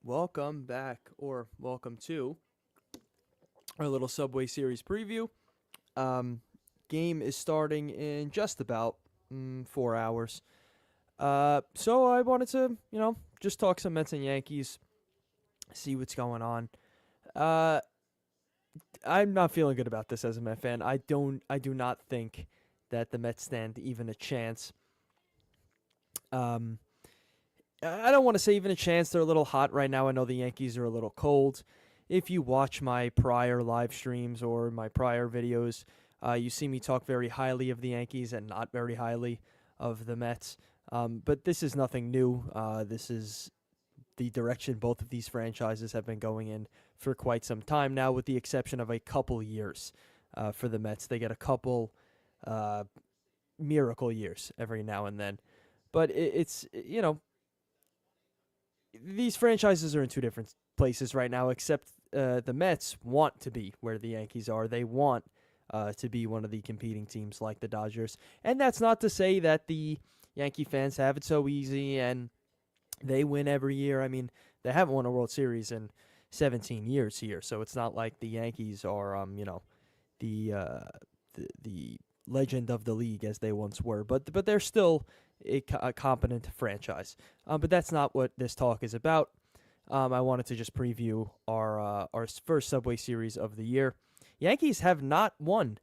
welcome back, or welcome to our little Subway Series preview. Um, Game is starting in just about 4 hours. So I wanted to, just talk some Mets and Yankees, see what's going on. Uh, I'm not feeling good about this as a Met fan. I do not think that the Mets stand even a chance. Um, I don't want to say even a chance. They're a little hot right now. I know the Yankees are a little cold. If you watch my prior live streams or my prior videos, you see me talk very highly of the Yankees and not very highly of the Mets. But this is nothing new. This is the direction both of these franchises have been going in for quite some time now, with the exception of a couple years for the Mets. They get a couple uh, miracle years every now and then. But it's these franchises are in two different places right now, except the Mets want to be where the Yankees are. They want to be one of the competing teams like the Dodgers. And that's not to say that the Yankee fans have it so easy and they win every year. I mean, they haven't won a World Series in 17 years here, so it's not like the Yankees are, the the legend of the league as they once were. But they're still a competent franchise. But that's not what this talk is about. I wanted to just preview our first Subway Series of the year. Yankees have not won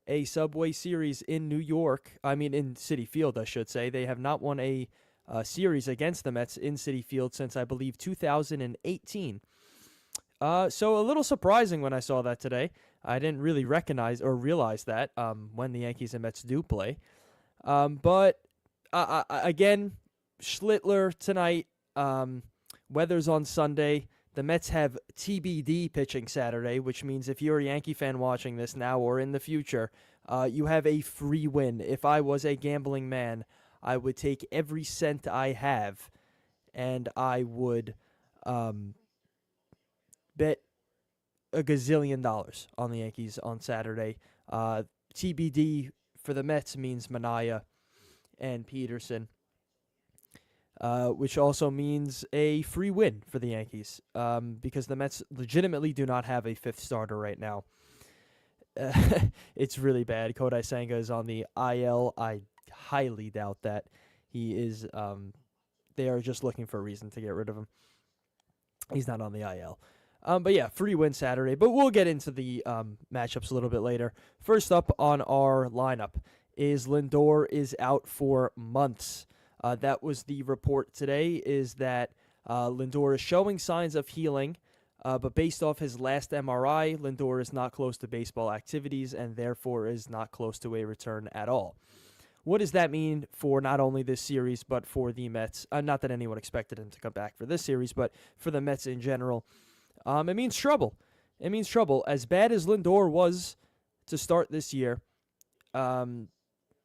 a Subway Series in New York. I mean, in Citi Field, I should say. They have not won a series against the Mets in Citi Field since, I believe, 2018. So a little surprising when I saw that today. I didn't really recognize or realize that when the Yankees and Mets do play. But again, Schlittler tonight. Weather's on Sunday. The Mets have TBD pitching Saturday, which means if you're a Yankee fan watching this now or in the future, you have a free win. If I was a gambling man, I would take every cent I have and I would bet a gazillion dollars on the Yankees on Saturday. TBD for the Mets means Mania and Peterson, which also means a free win for the Yankees because the Mets legitimately do not have a fifth starter right now. It's really bad. Kodai Senga is on the IL. I highly doubt that he is. They are just looking for a reason to get rid of him. He's not on the IL. But yeah, free win Saturday. But we'll get into the matchups a little bit later. First up on our lineup is Lindor is out for months. That was the report today, is that Lindor is showing signs of healing, but based off his last MRI, Lindor is not close to baseball activities and therefore is not close to a return at all. What does that mean for not only this series, but for the Mets? Not that anyone expected him to come back for this series, but for the Mets in general. It means trouble. It means trouble. As bad as Lindor was to start this year,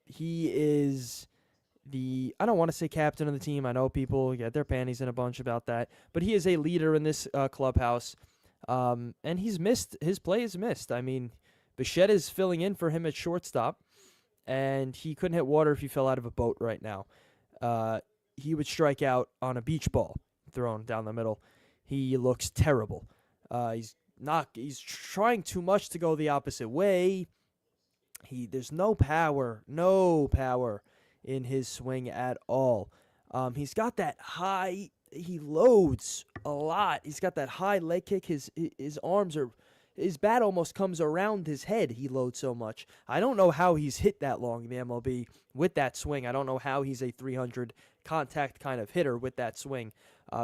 he is I don't want to say captain of the team. I know people get their panties in a bunch about that, but he is a leader in this clubhouse. And his play is missed. I mean, Bichette is filling in for him at shortstop, and he couldn't hit water if he fell out of a boat right now. He would strike out on a beach ball thrown down the middle. He looks terrible. He's trying too much to go the opposite way. There's no power in his swing at all. He's got that high. He loads a lot. He's got that high leg kick. His arms are. His bat almost comes around his head. He loads so much. I don't know how he's hit that long in the MLB with that swing. I don't know how he's a 300 contact kind of hitter with that swing.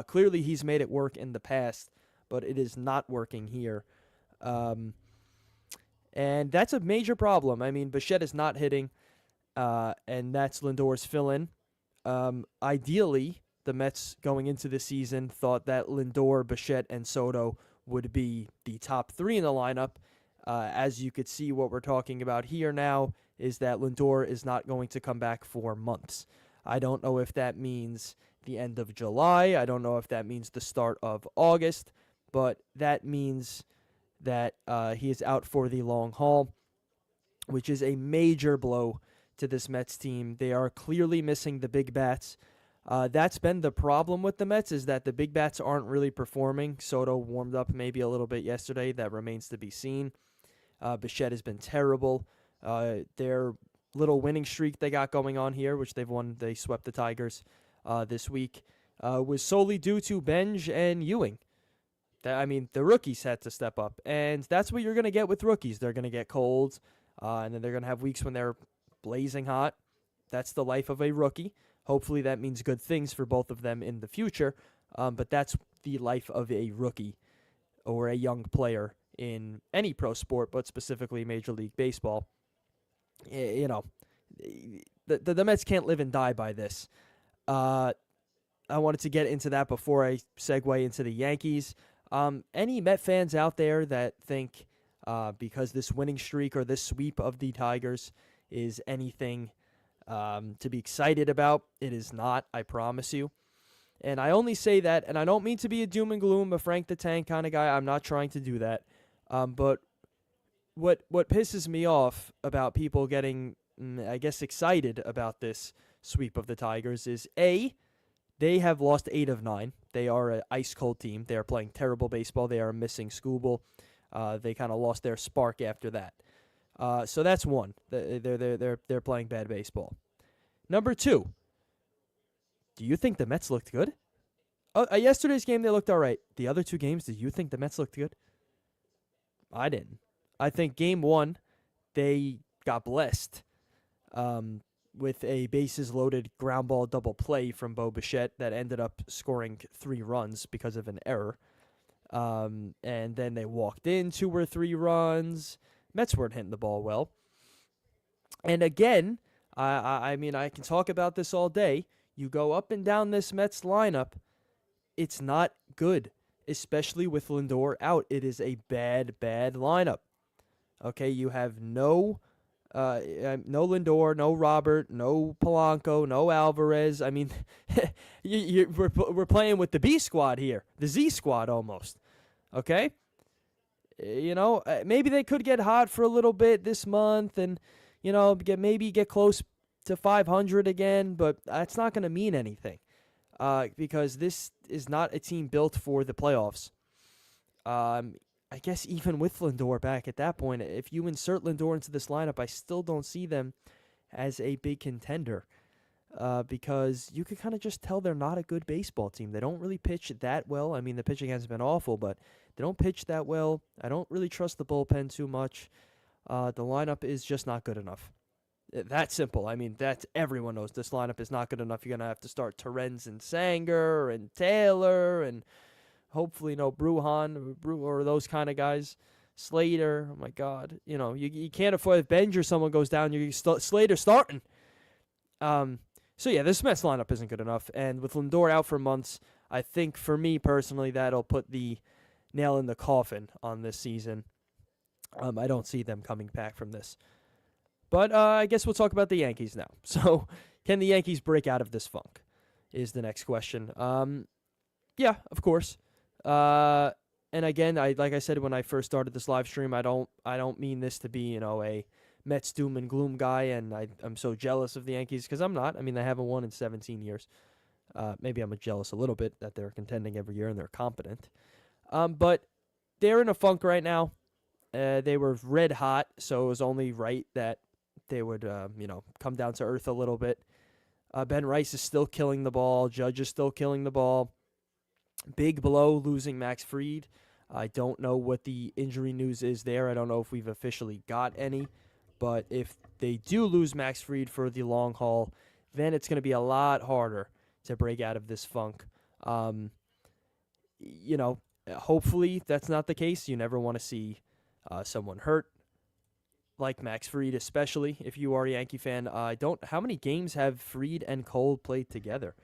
Clearly, he's made it work in the past, but it is not working here. And that's a major problem. I mean, Bichette is not hitting, and that's Lindor's fill-in. Ideally, the Mets going into the season thought that Lindor, Bichette, and Soto would be the top three in the lineup. As you could see, what we're talking about here now is that Lindor is not going to come back for months. I don't know if that means the end of July. I don't know if that means the start of August, but that means that he is out for the long haul, which is a major blow to this Mets team. They are clearly missing the big bats. That's been the problem with the Mets, is that the big bats aren't really performing. Soto warmed up maybe a little bit yesterday. That remains to be seen. Bichette has been terrible. Their little winning streak they got going on here, which they swept the Tigers this week, was solely due to Benj and Ewing. The rookies had to step up, and that's what you're going to get with rookies. They're going to get cold, and then they're going to have weeks when they're blazing hot. That's the life of a rookie. Hopefully that means good things for both of them in the future, but that's the life of a rookie or a young player in any pro sport, but specifically Major League Baseball. You know, the Mets can't live and die by this. I wanted to get into that before I segue into the Yankees. Any Met fans out there that think because this winning streak or this sweep of the Tigers is anything to be excited about, it is not, I promise you. And I only say that, and I don't mean to be a doom and gloom, a Frank the Tank kind of guy. I'm not trying to do that. But what pisses me off about people getting, I guess, excited about this sweep of the Tigers is, A, they have lost 8 of 9. They are an ice-cold team. They are playing terrible baseball. They are missing Skubal. They kind of lost their spark after that. So that's one. They're playing bad baseball. Number 2, do you think the Mets looked good? Yesterday's game, they looked all right. The other 2 games, did you think the Mets looked good? I didn't. I think game 1, they got blessed with a bases-loaded ground ball double play from Bo Bichette that ended up scoring 3 runs because of an error. And then they walked in 2 or 3 runs. Mets weren't hitting the ball well. And again, I can talk about this all day. You go up and down this Mets lineup, it's not good, especially with Lindor out. It is a bad, bad lineup. Okay, you have no Lindor, no Robert, no Polanco, no Alvarez. I mean, we're playing with the B squad here, the Z squad almost. Okay, maybe they could get hot for a little bit this month, and get close to 500 again, but that's not going to mean anything because this is not a team built for the playoffs. I guess even with Lindor back at that point, if you insert Lindor into this lineup, I still don't see them as a big contender because you could kind of just tell they're not a good baseball team. They don't really pitch that well. I mean, the pitching has been awful, but they don't pitch that well. I don't really trust the bullpen too much. The lineup is just not good enough. That simple. I mean, everyone knows this lineup is not good enough. You're going to have to start Terens and Sanger and Taylor and hopefully Bruhan or those kind of guys. Slater, oh my God. You can't afford, if Benj or someone goes down, Slater starting. So yeah, this Mets lineup isn't good enough. And with Lindor out for months, I think for me personally, that'll put the nail in the coffin on this season. I don't see them coming back from this. But I guess we'll talk about the Yankees now. So can the Yankees break out of this funk is the next question. Yeah, of course. And again, like I said when I first started this live stream, I don't mean this to be a Mets doom and gloom guy, and I'm so jealous of the Yankees because I'm not. I mean, they haven't won in 17 years. Maybe I'm jealous a little bit that they're contending every year and they're competent. But they're in a funk right now. They were red hot, so it was only right that they would come down to earth a little bit. Ben Rice is still killing the ball. Judge is still killing the ball. Big blow losing Max Fried. I don't know what the injury news is there. I don't know if we've officially got any. But if they do lose Max Fried for the long haul, then it's going to be a lot harder to break out of this funk. Hopefully that's not the case. You never want to see someone hurt, like Max Fried, especially if you are a Yankee fan. How many games have Fried and Cole played together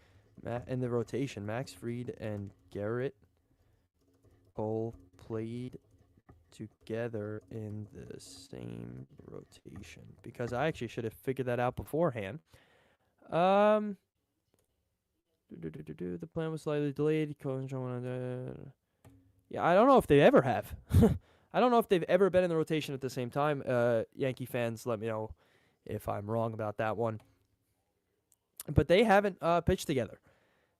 in the rotation? Max Fried and Garrett Cole played together in the same rotation, because I actually should have figured that out beforehand. The plan was slightly delayed. Yeah, I don't know if they ever have. I don't know if they've ever been in the rotation at the same time. Yankee fans, let me know if I'm wrong about that one. But they haven't pitched together.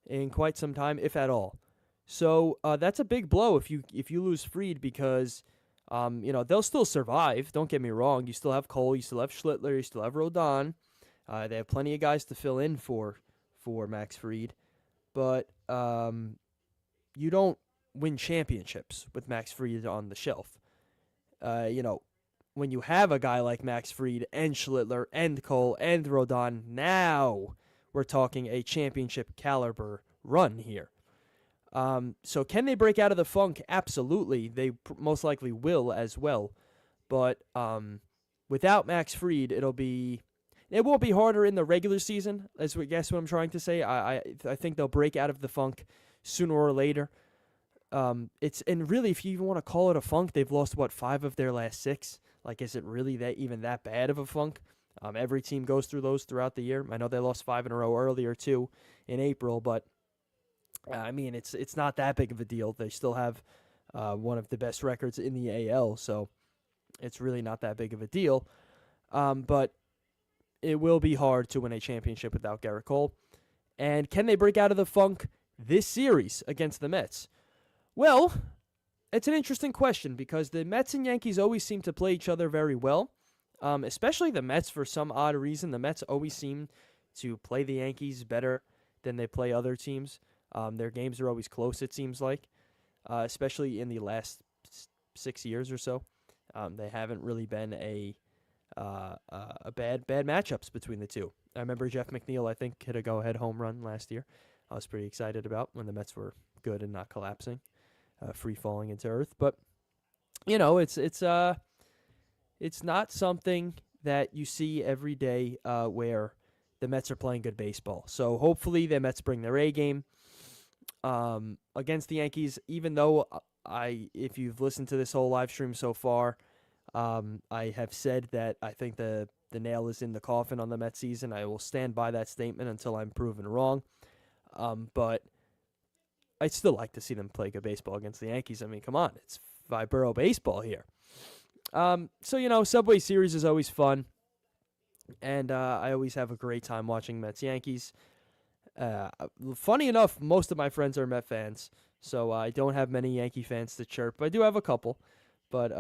in quite some time, if at all. So that's a big blow if you lose Fried because they'll still survive. Don't get me wrong. You still have Cole, you still have Schlittler, you still have Rodon. They have plenty of guys to fill in for Max Fried, but you don't win championships with Max Fried on the shelf. When you have a guy like Max Fried and Schlittler and Cole and Rodon, now we're talking a championship caliber run here. So can they break out of the funk? Absolutely. They most likely will as well. But without Max Fried, it won't be harder in the regular season, as we guess what I'm trying to say. I think they'll break out of the funk sooner or later. And really, if you even want to call it a funk, they've lost 5 of their last 6. Like, is it really that bad of a funk? Every team goes through those throughout the year. I know they lost 5 in a row earlier too in April, but it's not that big of a deal. They still have one of the best records in the AL, so it's really not that big of a deal. But it will be hard to win a championship without Gerrit Cole. And can they break out of the funk this series against the Mets? Well, it's an interesting question because the Mets and Yankees always seem to play each other very well, especially the Mets for some odd reason. The Mets always seem to play the Yankees better than they play other teams. Their games are always close, it seems like, especially in the last 6 years or so. They haven't really been a bad matchups between the two. I remember Jeff McNeil, I think, hit a go-ahead home run last year. I was pretty excited about when the Mets were good and not collapsing, free falling into earth. But it's not something that you see every day where the Mets are playing good baseball. So hopefully the Mets bring their A game against the Yankees. Even though if you've listened to this whole live stream so far, I have said that I think the nail is in the coffin on the Mets season. I will stand by that statement until I'm proven wrong. But I'd still like to see them play good baseball against the Yankees. I mean, come on, it's Borough baseball here. So Subway Series is always fun, and I always have a great time watching Mets-Yankees. Funny enough, most of my friends are Met fans, so I don't have many Yankee fans to chirp. I do have a couple, but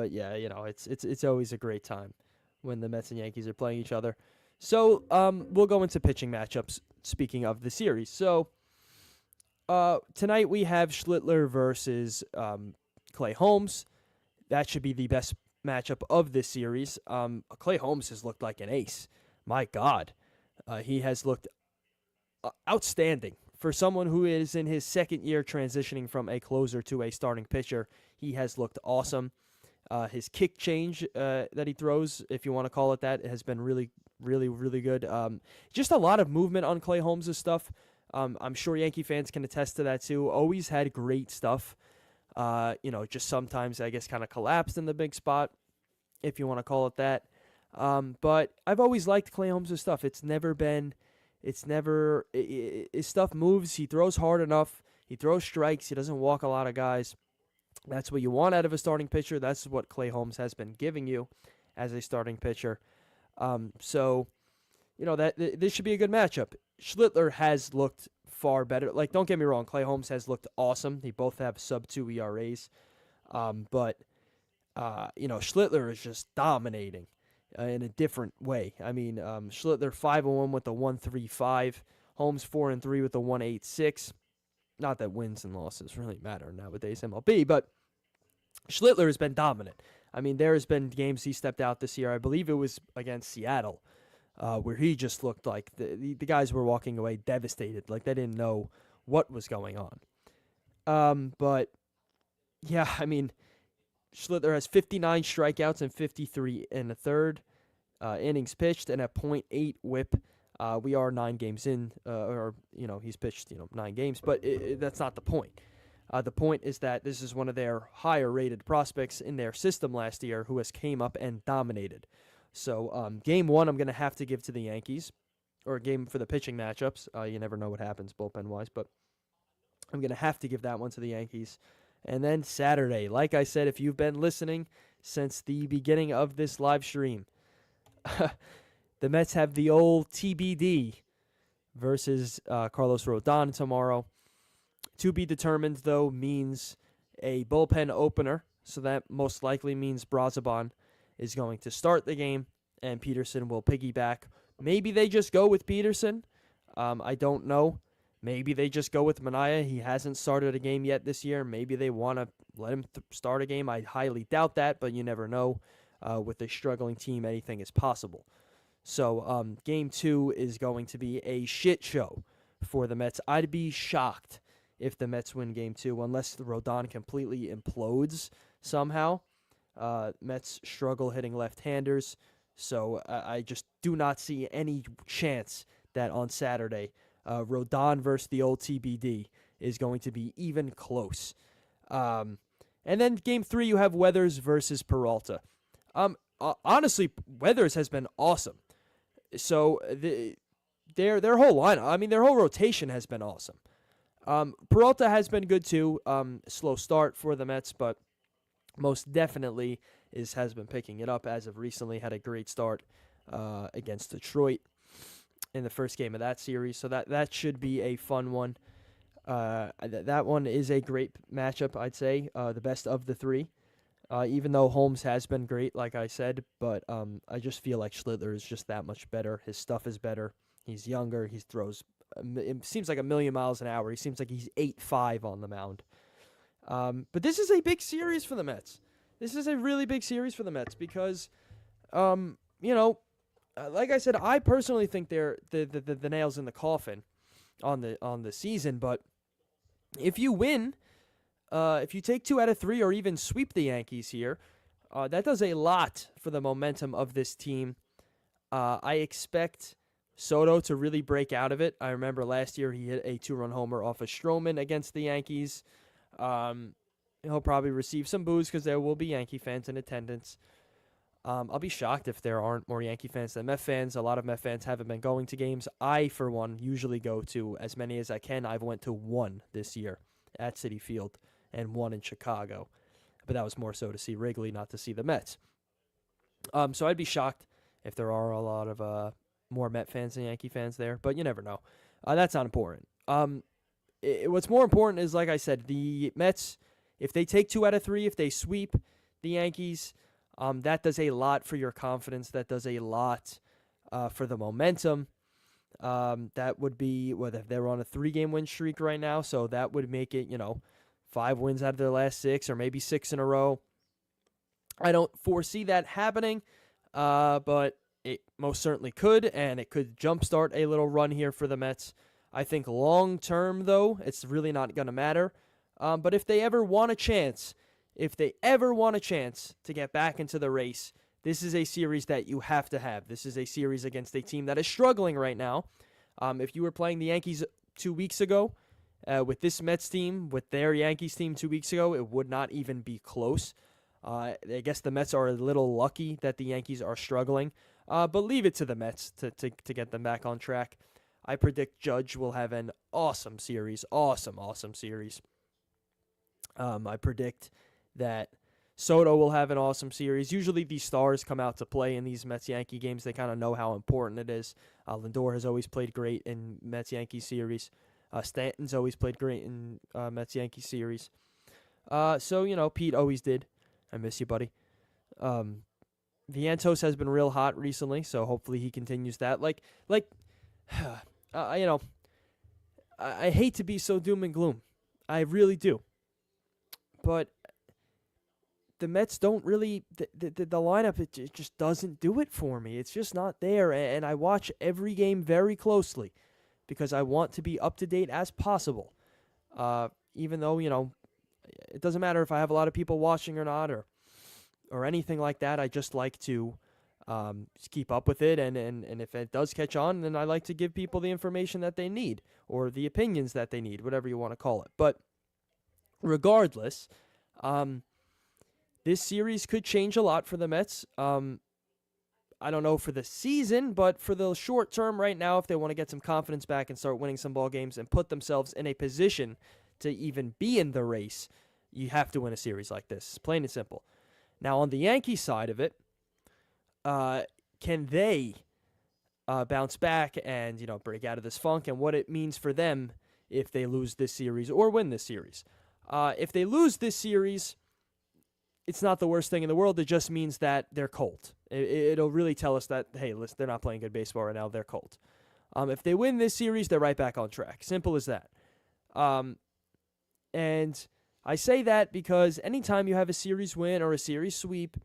yeah, it's always a great time when the Mets and Yankees are playing each other. So we'll go into pitching matchups. Speaking of the series, so tonight we have Schlittler versus Clay Holmes. That should be the best matchup of this series. Clay Holmes has looked like an ace. My God, he has looked outstanding for someone who is in his second year transitioning from a closer to a starting pitcher. He has looked awesome. His kick change that he throws, if you want to call it that, has been really, really, really good. Just a lot of movement on Clay Holmes' stuff. I'm sure Yankee fans can attest to that too. Always had great stuff. Just sometimes I guess kind of collapsed in the big spot, if you want to call it that. But I've always liked Clay Holmes' stuff. His stuff moves. He throws hard enough. He throws strikes. He doesn't walk a lot of guys. That's what you want out of a starting pitcher. That's what Clay Holmes has been giving you as a starting pitcher. So this should be a good matchup. Schlittler has looked far better. Like, don't get me wrong, Clay Holmes has looked awesome. They both have sub-2 ERAs. But Schlittler is just dominating in a different way. I mean, Schlittler 5-1 with a 1.35. Holmes 4-3 with a 1.86. Not that wins and losses really matter nowadays, MLB, but Schlittler has been dominant. I mean, there has been games he stepped out this year. I believe it was against Seattle, where he just looked like the guys were walking away devastated, like they didn't know what was going on. But yeah, I mean, Schlittler has 59 strikeouts and 53 in the third innings pitched and a .8 WHIP. We are 9 games in, he's pitched 9 games, but that's not the point. The point is that this is one of their higher rated prospects in their system last year who has came up and dominated. So game 1 I'm going to have to give to the Yankees, or a game for the pitching matchups. You never know what happens bullpen-wise, but I'm going to have to give that one to the Yankees. And then Saturday, like I said, if you've been listening since the beginning of this live stream, the Mets have the old TBD versus Carlos Rodon tomorrow. To be determined, though, means a bullpen opener, so that most likely means Brazaban is going to start the game, and Peterson will piggyback. Maybe they just go with Peterson. I don't know. Maybe they just go with Manaea. He hasn't started a game yet this year. Maybe they want to let him start a game. I highly doubt that, but you never know. With a struggling team, anything is possible. So Game 2 is going to be a shit show for the Mets. I'd be shocked if the Mets win Game 2, unless the Rodon completely implodes somehow. Mets struggle hitting left-handers, so I just do not see any chance that on Saturday, Rodon versus the old TBD is going to be even close. And then Game 3, you have Weathers versus Peralta. Honestly, Weathers has been awesome. So their whole lineup, I mean, their whole rotation has been awesome. Peralta has been good too. Slow start for the Mets, but most definitely has been picking it up as of recently. Had a great start against Detroit in the first game of that series, so that should be a fun one. That one is a great matchup, I'd say, the best of the three. Even though Holmes has been great, like I said, but I just feel like Schlittler is just that much better. His stuff is better. He's younger. He throws, it seems like 1,000,000 miles an hour. He seems like he's 8'5" on the mound. But this is a big series for the Mets. This is a really big series for the Mets because, like I said, I personally think they're the nails in the coffin on the season. But if you win, if you take 2 out of 3 or even sweep the Yankees here, that does a lot for the momentum of this team. I expect Soto to really break out of it. I remember last year he hit a 2-run homer off of Stroman against the Yankees. He'll probably receive some boos because there will be Yankee fans in attendance. I'll be shocked if there aren't more Yankee fans than Met fans. A lot of Met fans haven't been going to games. I, for one, usually go to as many as I can. I've went to 1 this year at Citi Field and 1 in Chicago. But that was more so to see Wrigley, not to see the Mets. So I'd be shocked if there are a lot of more Met fans than Yankee fans there. But you never know. That's not important. What's more important is, like I said, the Mets, if they take 2 out of 3, if they sweep the Yankees, that does a lot for your confidence. That does a lot for the momentum. That would be, they're on a 3-game win streak right now, so that would make it, 5 wins out of their last 6 or maybe 6 in a row. I don't foresee that happening, but it most certainly could, and it could jumpstart a little run here for the Mets. I think long term, though, it's really not going to matter. But if they ever want a chance, to get back into the race, this is a series that you have to have. This is a series against a team that is struggling right now. If you were playing the Yankees 2 weeks ago, with this Mets team, with their Yankees team 2 weeks ago, it would not even be close. I guess the Mets are a little lucky that the Yankees are struggling. But leave it to the Mets to get them back on track. I predict Judge will have an awesome series. Awesome series. I predict that Soto will have an awesome series. Usually these stars come out to play in these Mets-Yankee games. They kind of know how important it is. Lindor has always played great in Mets-Yankee series. Stanton's always played great in Mets-Yankee series. So, Pete always did. I miss you, buddy. Vientos has been real hot recently, so hopefully he continues that. I hate to be so doom and gloom. I really do. But the Mets don't really, the lineup, it just doesn't do it for me. It's just not there, and I watch every game very closely because I want to be up to date as possible. Even though, it doesn't matter if I have a lot of people watching or not or anything like that. I just like to just keep up with it, and if it does catch on, then I like to give people the information that they need or the opinions that they need, whatever you want to call it. But regardless, this series could change a lot for the Mets. I don't know for the season, but for the short term right now, if they want to get some confidence back and start winning some ball games and put themselves in a position to even be in the race, you have to win a series like this. Plain and simple. Now, on the Yankee side of it, can they bounce back and, break out of this funk, and what it means for them if they lose this series or win this series. If they lose this series, it's not the worst thing in the world. It just means that they're cold. It'll really tell us that, hey, listen, they're not playing good baseball right now. They're cold. If they win this series, they're right back on track. Simple as that. And I say that because anytime you have a series win or a series sweep,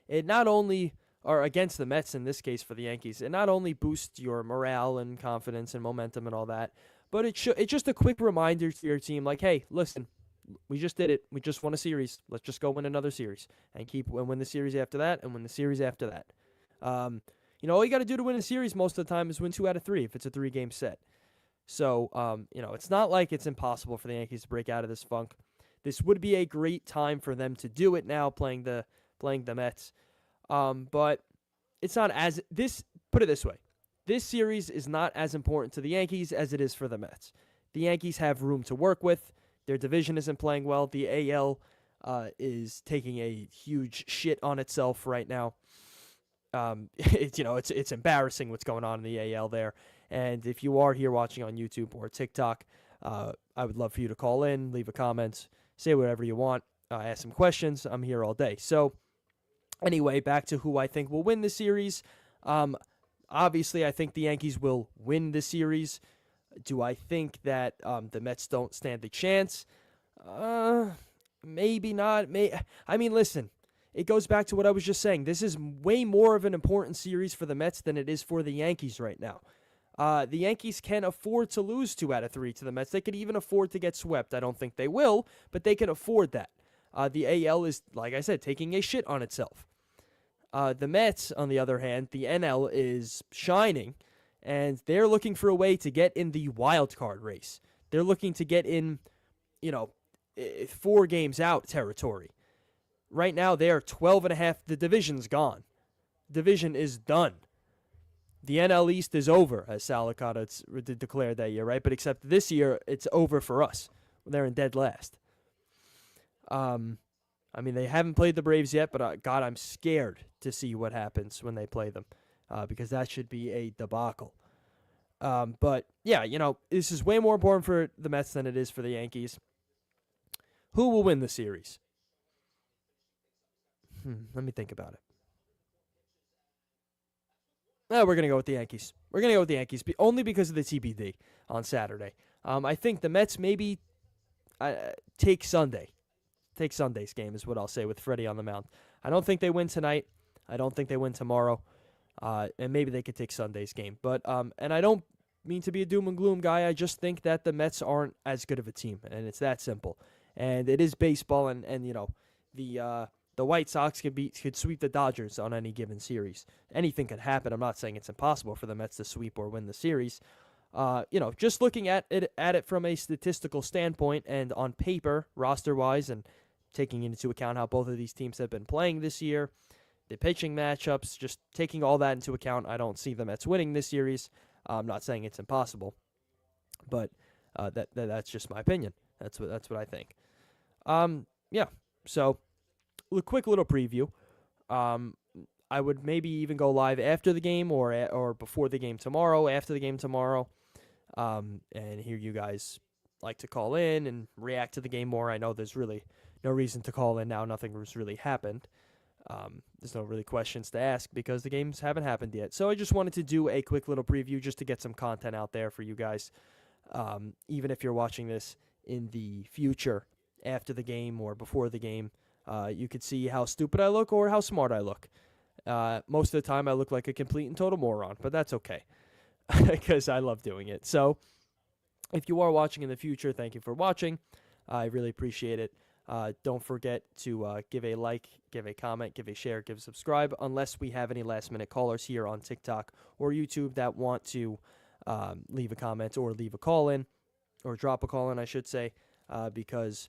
it not only, or against the Mets in this case for the Yankees, it not only boosts your morale and confidence and momentum and all that, but it's just a quick reminder to your team, like, hey, listen, we just did it. We just won a series. Let's just go win another series and win the series after that and win the series after that. All you got to do to win a series most of the time is win 2 out of 3 if it's a 3-game set. So, it's not like it's impossible for the Yankees to break out of this funk. This would be a great time for them to do it now, playing the Mets. But it's not put it this way. This series is not as important to the Yankees as it is for the Mets. The Yankees have room to work with. Their division isn't playing well. The AL is taking a huge shit on itself right now. It's embarrassing what's going on in the AL there. And if you are here watching on YouTube or TikTok, I would love for you to call in, leave a comment, say whatever you want, ask some questions. I'm here all day. So anyway, back to who I think will win the series. Obviously, I think the Yankees will win the series. Do I think that the Mets don't stand a chance? Maybe not. Listen, it goes back to what I was just saying. This is way more of an important series for the Mets than it is for the Yankees right now. The Yankees can afford to lose 2 out of 3 to the Mets. They could even afford to get swept. I don't think they will, but they can afford that. The AL is, like I said, taking a shit on itself. The Mets, on the other hand, the NL is shining, and they're looking for a way to get in the wild card race. They're looking to get in, 4 games out territory. Right now, they're 12.5. The division's gone. Division is done. The NL East is over, as Sal Licata declared that year, right? But except this year, it's over for us. They're in dead last. They haven't played the Braves yet, but God, I'm scared to see what happens when they play them, because that should be a debacle. But yeah, this is way more important for the Mets than it is for the Yankees. Who will win the series? Let me think about it. We're going to go with the Yankees. We're going to go with the Yankees, only because of the TBD on Saturday. I think the Mets maybe take Sunday. Take Sunday's game is what I'll say with Freddie on the mound. I don't think they win tonight. I don't think they win tomorrow. And maybe they could take Sunday's game. But and I don't mean to be a doom and gloom guy. I just think that the Mets aren't as good of a team, and it's that simple. And it is baseball, and the White Sox could sweep the Dodgers on any given series. Anything could happen. I'm not saying it's impossible for the Mets to sweep or win the series. Just looking at it from a statistical standpoint and on paper, roster-wise, and taking into account how both of these teams have been playing this year, the pitching matchups, just taking all that into account, I don't see the Mets winning this series. I'm not saying it's impossible, but that's just my opinion. That's what I think. So a quick little preview. I would maybe even go live after the game or before the game tomorrow, after the game tomorrow, and hear you guys like to call in and react to the game more. I know there's really no reason to call in now. Nothing has really happened. There's no really questions to ask because the games haven't happened yet. So I just wanted to do a quick little preview just to get some content out there for you guys. Even if you're watching this in the future, after the game or before the game, you could see how stupid I look or how smart I look. Most of the time I look like a complete and total moron, but that's okay because I love doing it. So if you are watching in the future, thank you for watching. I really appreciate it. Don't forget to give a like, give a comment, give a share, give a subscribe, unless we have any last-minute callers here on TikTok or YouTube that want to leave a comment or leave a call in, or drop a call in, I should say, because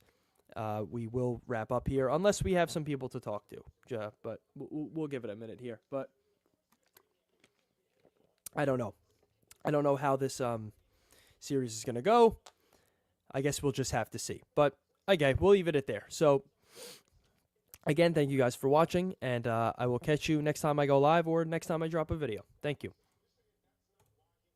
we will wrap up here, unless we have some people to talk to. But we'll give it a minute here. But I don't know. I don't know how this series is going to go. I guess we'll just have to see. But okay, we'll leave it at there. So, again, thank you guys for watching, and I will catch you next time I go live or next time I drop a video. Thank you.